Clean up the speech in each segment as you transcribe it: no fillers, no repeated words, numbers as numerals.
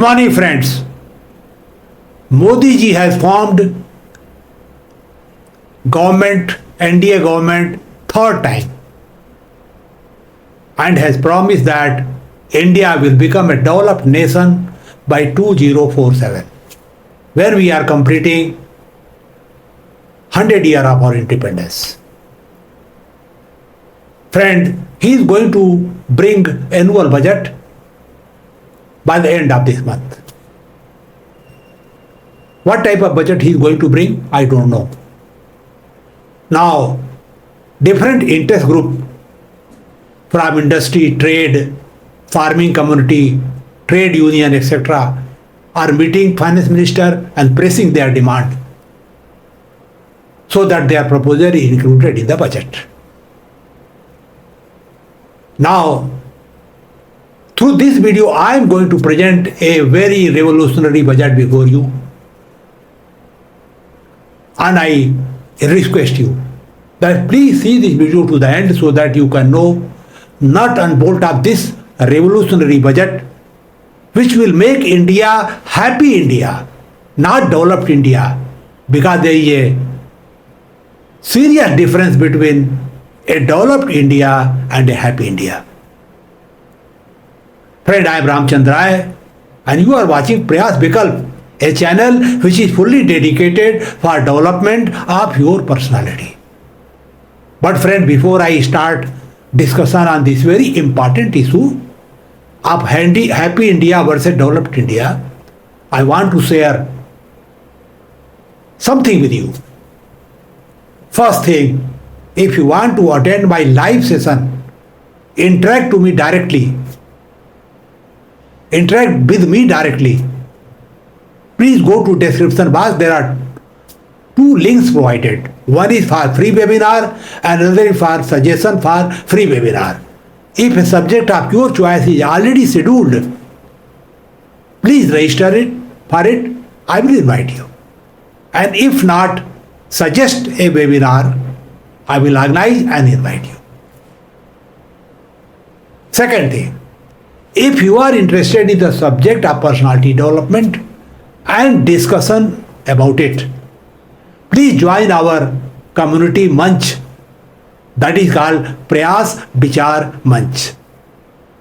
morning, friends. Modi ji has formed government, NDA government, third time, and has promised that India will become a developed nation by 2047, where we are completing 100 years of our independence. Friend, he is going to bring annual budget by the end of this month. What type of budget he is going to bring, I don't know. Now, different interest group from industry, trade, farming community, trade union, etc. are meeting finance minister and pressing their demand so that their proposal is included in the budget. Now, through this video, I am going to present a very revolutionary budget before you. And I request you that please see this video to the end so that you can know nut and bolt of this revolutionary budget which will make India happy India, not developed India, because there is a serious difference between a developed India and a happy India. Friend, I am Ramchandra Rai and you are watching Prayas Vikalp, a channel which is fully dedicated for development of your personality. But friend, before I start discussion on this very important issue of happy India versus developed India, I want to share something with you. First thing, if you want to attend my live session, interact with me directly. Please go to description box. There are two links provided. One is for free webinar and another is for suggestion for free webinar. If a subject of your choice is already scheduled, please register for it. I will invite you. And if not, suggest a webinar. I will organize and invite you. Second thing, if you are interested in the subject of personality development and discussion about it, please join our community Manch that is called Prayas Vichar Manch.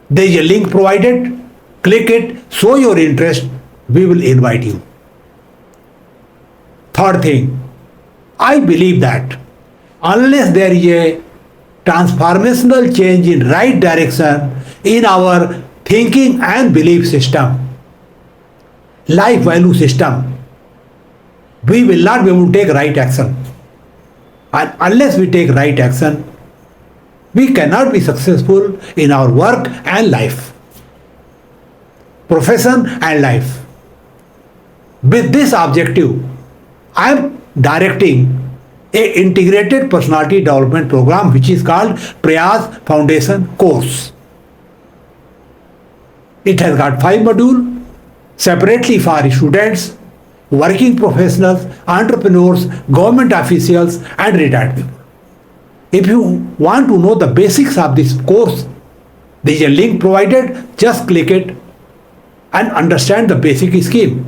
There is a link provided. Click it, show your interest. We will invite you. Third thing, I believe that unless there is a transformational change in right direction in our thinking and belief system, life value system, we will not be able to take right action. And unless we take right action, we cannot be successful in our work and life, profession and life. With this objective, I am directing a integrated personality development program which is called Prayas Foundation course. It has got 5 modules separately for students, working professionals, entrepreneurs, government officials and retired people. If you want to know the basics of this course, there is a link provided. Just click it and understand the basic scheme.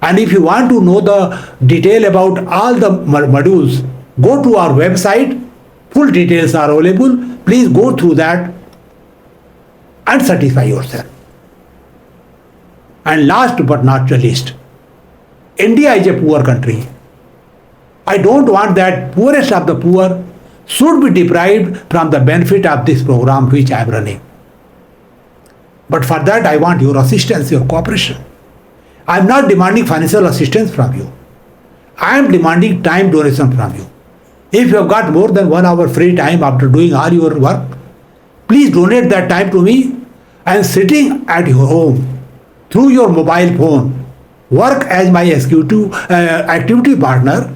And if you want to know the detail about all the modules, go to our website. Full details are available. Please go through that and satisfy yourself. And last but not the least, India is a poor country. I don't want that poorest of the poor should be deprived from the benefit of this program which I am running. But for that I want your assistance, your cooperation. I am not demanding financial assistance from you. I am demanding time donation from you. If you have got more than 1 hour free time after doing all your work, please donate that time to me, and sitting at your home through your mobile phone, work as my activity partner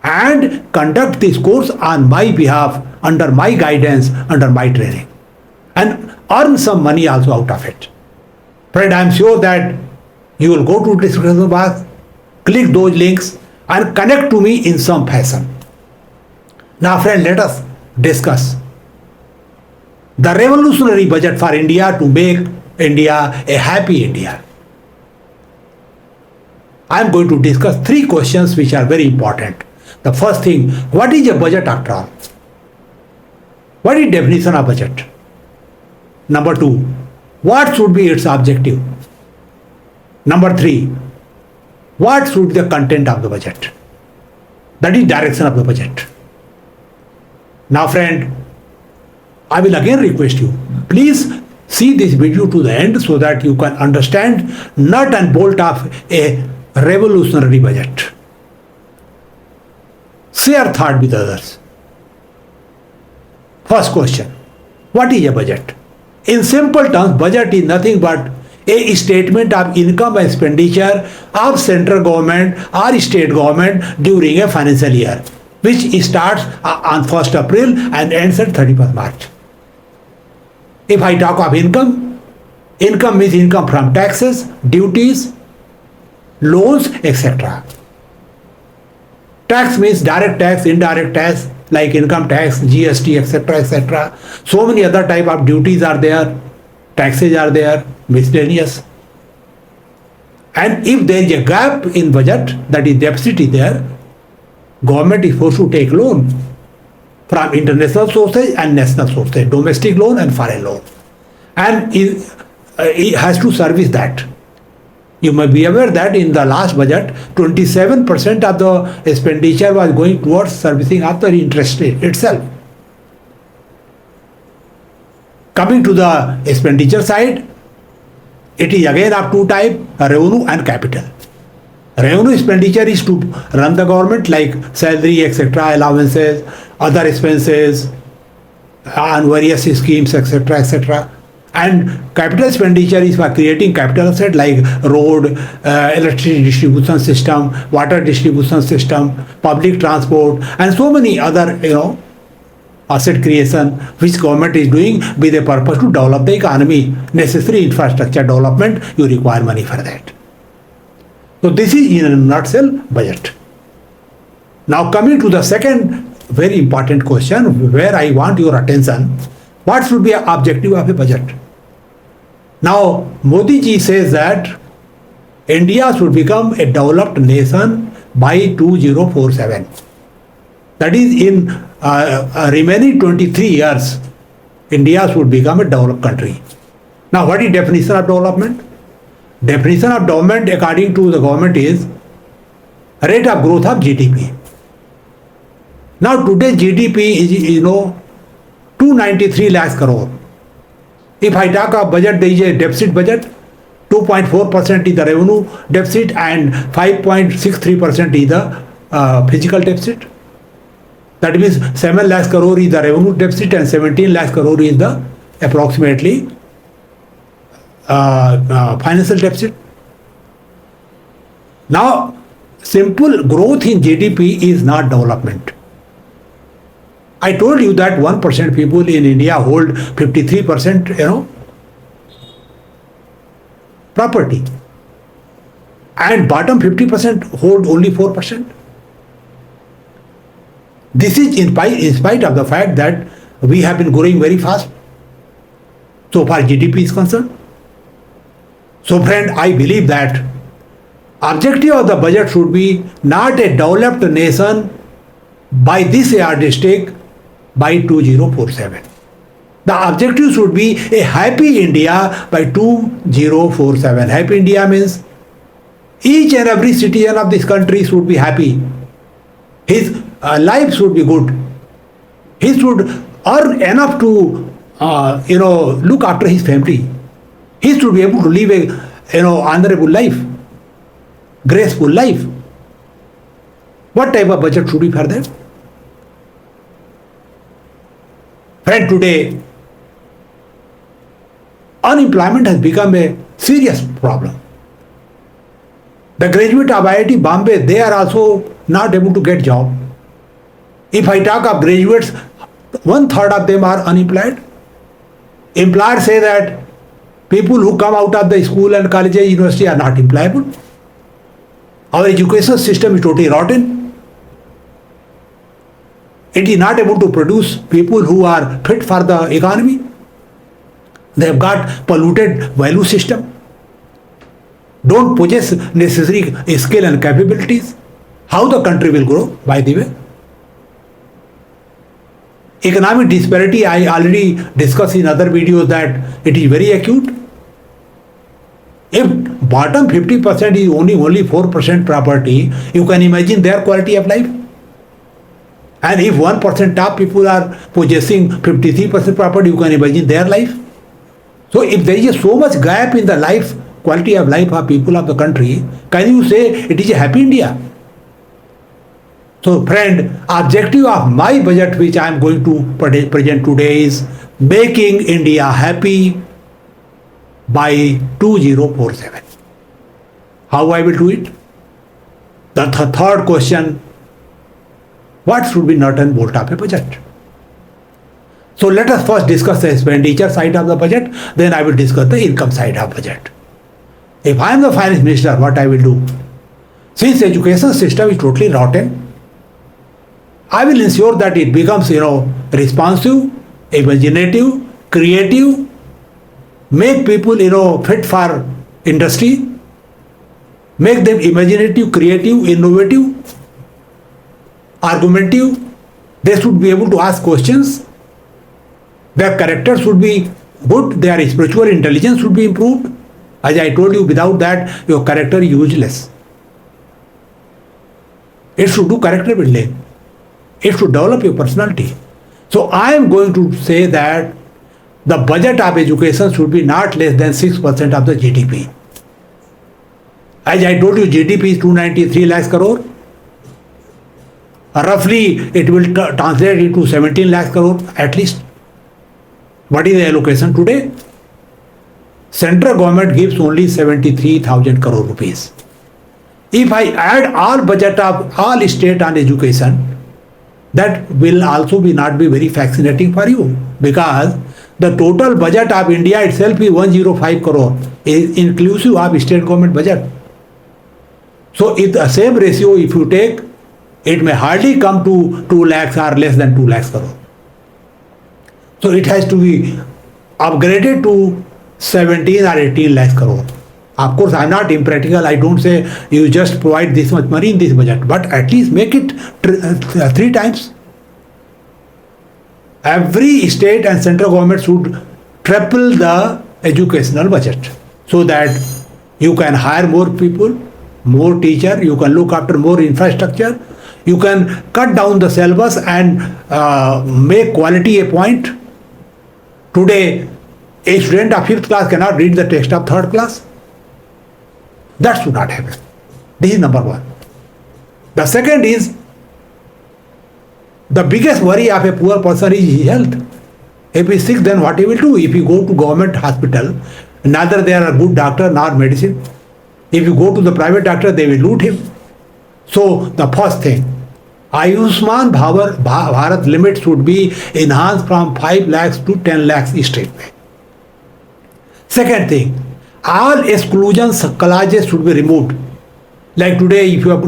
and conduct this course on my behalf, under my guidance, under my training, and earn some money also out of it. Friend, I am sure that you will go to description box, click those links and connect to me in some fashion. Now friend, let us discuss the revolutionary budget for India to make India a happy India. I am going to discuss three questions which are very important. The first thing, what is a budget after all? What is definition of budget? Number two, what should be its objective? Number three, what should be the content of the budget? That is direction of the budget. Now friend, I will again request you, please see this video to the end so that you can understand nut and bolt of a revolutionary budget. Share thought with others. First question, what is a budget? In simple terms, budget is nothing but a statement of income and expenditure of central government or state government during a financial year, which starts on 1st April and ends at 31st March. If I talk of income, income means income from taxes, duties, loans, etc. Tax means direct tax, indirect tax, like income tax, GST, etc., etc. So many other type of duties are there, taxes are there, miscellaneous. And if there is a gap in budget, that is deficit is there, government is forced to take loan from international sources and national sources, domestic loan and foreign loan. And it has to service that. You may be aware that in the last budget, 27% of the expenditure was going towards servicing of the interest rate itself. Coming to the expenditure side, it is again of two types, revenue and capital. Revenue expenditure is to run the government like salary, etc., allowances, other expenses, and various schemes, etc., etc. And capital expenditure is for creating capital asset like road, electricity distribution system, water distribution system, public transport, and so many other, asset creation which government is doing with a purpose to develop the economy. Necessary infrastructure development, you require money for that. So this is in a nutshell budget. Now coming to the second very important question where I want your attention, what should be the objective of a budget? Now Modi ji says that India should become a developed nation by 2047. That is in remaining 23 years, India should become a developed country. Now what is definition of development? Definition of development according to the government is rate of growth of GDP. Now today GDP is 293 lakhs crore. If I talk of budget, there is a deficit budget. 2.4% is the revenue deficit and 5.63% is the physical deficit. That means 7 lakhs crore is the revenue deficit and 17 lakhs crore is the approximately financial deficit. Now, simple growth in GDP is not development. I told you that 1% people in India hold 53%, property, and bottom 50% hold only 4%. This is in spite of the fact that we have been growing very fast so far GDP is concerned. So friend, I believe that objective of the budget should be not a developed nation by this yardstick by 2047. The objective should be a happy India by 2047. Happy India means each and every citizen of this country should be happy. His life should be good. He should earn enough to look after his family. He should be able to live a honorable life, graceful life. What type of budget should be for that? Friend, today unemployment has become a serious problem. The graduate of IIT Bombay, they are also not able to get job. If I talk of graduates, 1/3 of them are unemployed. Employers say that people who come out of the school and colleges, university are not employable. Our education system is totally rotten. It is not able to produce people who are fit for the economy. They have got polluted value system. don't possess necessary skill and capabilities, how the country will grow, by the way? Economic disparity, I already discussed in other videos that it is very acute. If bottom 50% is only 4% property, you can imagine their quality of life. And if 1% top people are possessing 53% property, you can imagine their life. So if there is so much gap in the life, quality of life of people of the country, can you say it is a happy India? So friend, objective of my budget which I am going to present today is making India happy by 2047. How I will do it? The third question, what should be nut and bolt of a budget? So let us first discuss the expenditure side of the budget, then I will discuss the income side of budget. If I am the finance minister, what I will do? Since education system is totally rotten, I will ensure that it becomes, responsive, imaginative, creative, make people, fit for industry, make them imaginative, creative, innovative, argumentative. They should be able to ask questions. Their character should be good. Their spiritual intelligence should be improved. As I told you, without that, your character is useless. It should do character building. It should develop your personality. So I am going to say that the budget of education should be not less than 6% of the GDP. As I told you, GDP is 293 lakhs crore. Roughly, it will translate into 17 lakhs crore at least. What is the allocation today? Central government gives only 73,000 crore rupees. If I add all budget of all state on education, that will also not be very fascinating for you, because the total budget of India itself is 105 crore, is inclusive of state government budget. So if the same ratio if you take, it may hardly come to 2 lakhs or less than 2 lakhs crore. So it has to be upgraded to 17 or 18 lakhs crore. Of course, I am not impractical. I don't say you just provide this much money in this budget, but at least make it 3 times. Every state and central government should triple the educational budget so that you can hire more people, more teachers, you can look after more infrastructure, you can cut down the syllabus and make quality a point. Today, a student of 5th class cannot read the text of 3rd class. That should not happen. This is number one. The second is, the biggest worry of a poor person is his health. If he is sick, then what he will do? If you go to government hospital, neither there are good doctor nor medicine. If you go to the private doctor, they will loot him. So the first thing, Ayushman Bharat limit should be enhanced from 5 lakhs to 10 lakhs straightway. Second thing, all exclusions clauses should be removed. Like today, if you have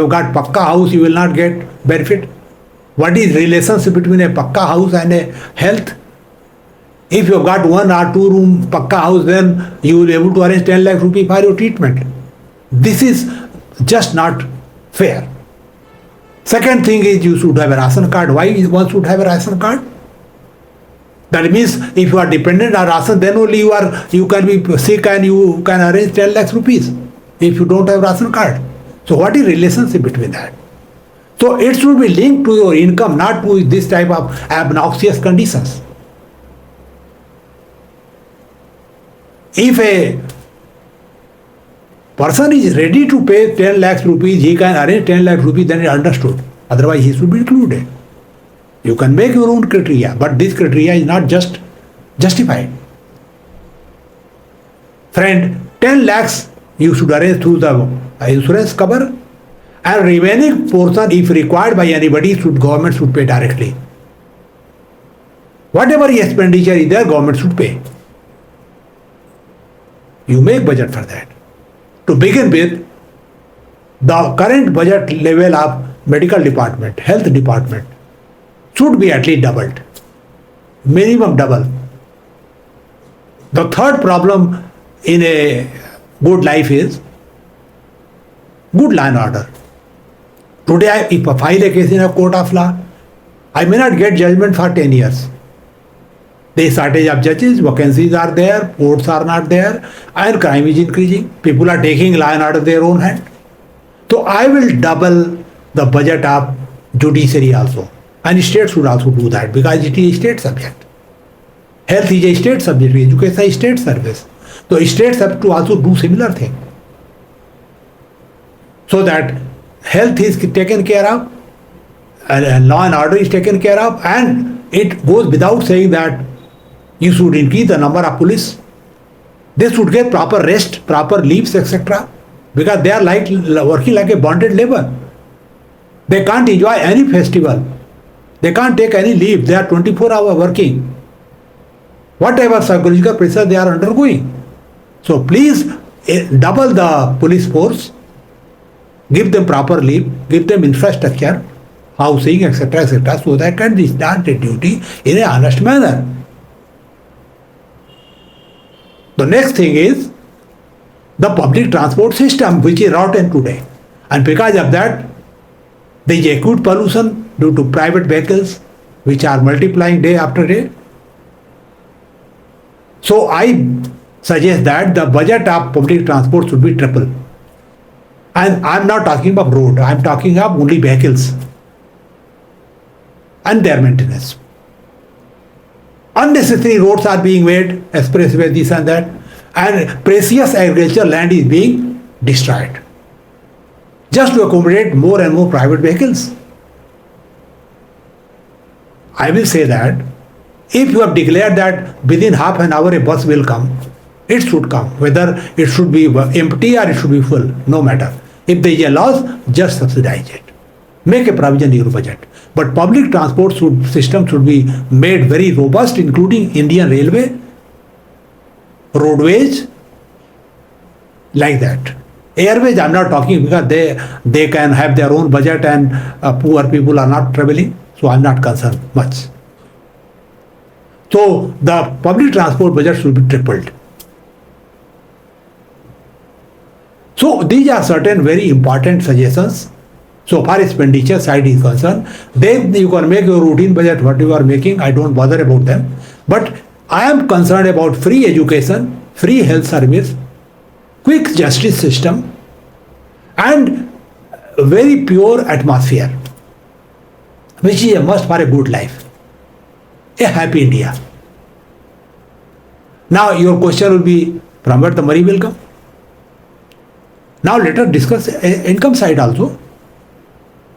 got Pakka house, you will not get benefit. What is relationship between a Pakka house and a health? If you have got 1 or 2 room Pakka house, then you will be able to arrange 10 lakh rupees for your treatment. This is just not fair. Second thing is, you should have a ration card. Why one should have a ration card? That means if you are dependent on ration, then only you can be sick and you can arrange 10 lakhs rupees if you don't have ration card. So what is relationship between that? So it should be linked to your income, not to this type of obnoxious conditions. If a person is ready to pay 10 lakhs rupees, he can arrange 10 lakhs rupees, then it is understood. Otherwise, he should be included. You can make your own criteria, but this criteria is not just justified. Friend, 10 lakhs you should arrange through the insurance cover, and remaining portion, if required by anybody, government should pay directly. Whatever expenditure is there, government should pay. You make budget for that. To begin with, the current budget level of medical department, health department, should be at least doubled. Minimum double. The third problem in a good life is, Good line order. Today, if I file a case in a court of law, I may not get judgment for 10 years. There is shortage of judges, vacancies are there, courts are not there, and crime is increasing. People are taking law and order in their own hand. So I will double the budget of judiciary also. And states should also do that because it is a state subject. Health is a state subject, education is a state service. So states have to also do similar thing. So that health is taken care of, and law and order is taken care of, and it goes without saying that you should increase the number of police. They should get proper rest, proper leaves, etc. Because they are like working like a bonded labor. They can't enjoy any festival. They can't take any leave. They are 24-hour working. Whatever psychological pressure they are undergoing. So please double the police force. Give them proper leave. Give them infrastructure, housing, etc., etc., so they can discharge their duty in an honest manner. The next thing is the public transport system, which is rotten today. And because of that, there is acute pollution due to private vehicles, which are multiplying day after day. So I suggest that the budget of public transport should be triple. And I am not talking about road, I am talking of only vehicles and their maintenance. Unnecessary roads are being made, expressway, this and that, and precious agricultural land is being destroyed just to accommodate more and more private vehicles. I will say that if you have declared that within half an hour a bus will come, it should come, whether it should be empty or it should be full, no matter. If there is a loss, just subsidize it. Make a provision in your budget. But public transport system should be made very robust, including Indian Railway, roadways, like that. Airways, I am not talking because they can have their own budget and poor people are not traveling, so I am not concerned much. So the public transport budget should be tripled. So these are certain very important suggestions. So far expenditure side is concerned, then you can make your routine budget what you are making. I don't bother about them. But I am concerned about free education, free health service, quick justice system, and very pure atmosphere, which is a must for a good life, a happy India. Now your question will be, from where the money will come? Now let us discuss income side also.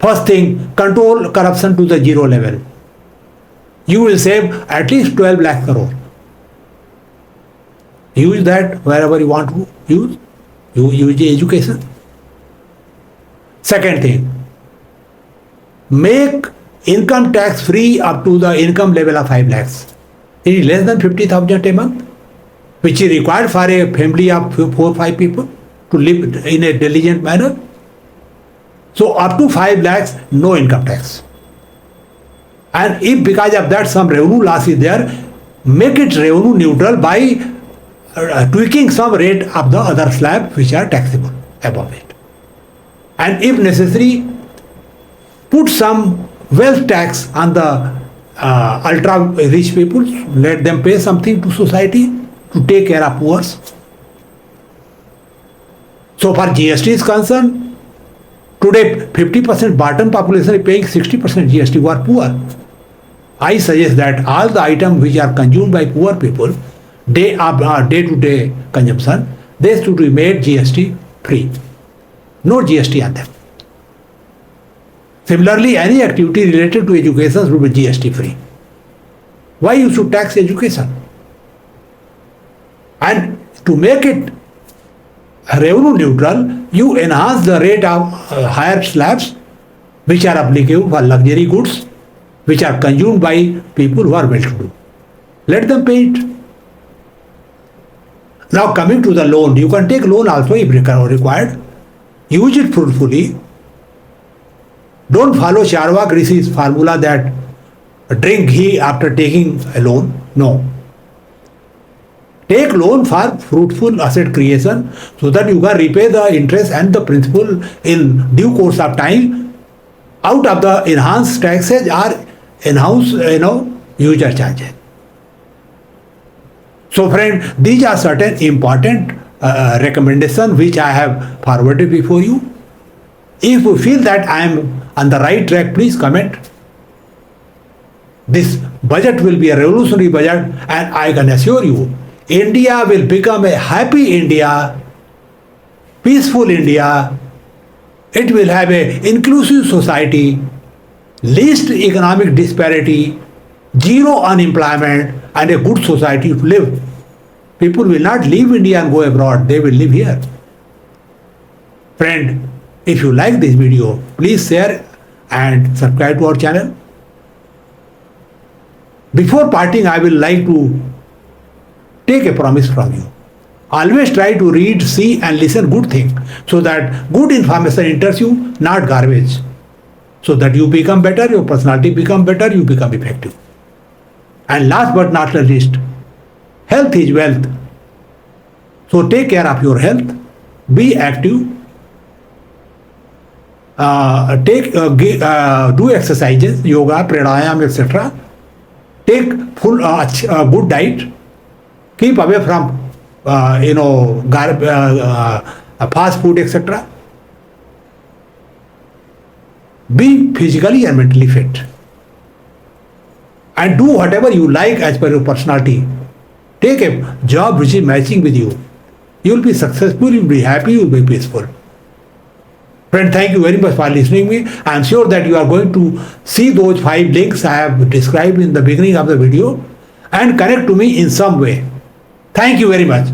First thing, control corruption to the zero level. You will save at least 12 lakh crore. Use that wherever you want to use. You use education. Second thing, make income tax free up to the income level of 5 lakhs. It is less than 50,000 a month, which is required for a family of 4 or 5 people to live in a diligent manner. So up to 5 lakhs, no income tax. And if because of that some revenue loss is there, make it revenue neutral by tweaking some rate of the other slab which are taxable above it. And if necessary, put some wealth tax on the ultra rich people, let them pay something to society to take care of poor. So far GST is concerned, today 50% bottom population is paying 60% GST who are poor. I suggest that all the items which are consumed by poor people, day-to-day consumption, they should be made GST free. No GST on them. Similarly, any activity related to education should be GST free. Why you should tax education? And to make it revenue neutral, you enhance the rate of higher slabs which are applicable for luxury goods which are consumed by people who are well-to-do. Let them pay it. Now coming to the loan, you can take loan also if required. Use it fruitfully. Don't follow Charvak Rishi's formula that drink ghee after taking a loan. No. Take loan for fruitful asset creation so that you can repay the interest and the principal in due course of time out of the enhanced taxes or enhanced, user charges. So friend, these are certain important recommendations which I have forwarded before you. If you feel that I am on the right track, please comment. This budget will be a revolutionary budget, and I can assure you, India will become a happy India, peaceful India. It will have an inclusive society, least economic disparity, zero unemployment, and a good society to live. People will not leave India and go abroad, they will live here. Friend, if you like this video, please share and subscribe to our channel. Before parting, I will like to take a promise from you. Always try to read, see and listen good things so that good information enters you, not garbage. So that you become better, your personality become better, you become effective. And last but not the least, health is wealth. So take care of your health, be active, do exercises, yoga, pranayam, etc. Take full good diet. Keep away from fast food, etc. Be physically and mentally fit. And do whatever you like as per your personality. Take a job which is matching with you. You will be successful, you will be happy, you will be peaceful. Friend, thank you very much for listening to me. I am sure that you are going to see those 5 links I have described in the beginning of the video and connect to me in some way. Thank you very much.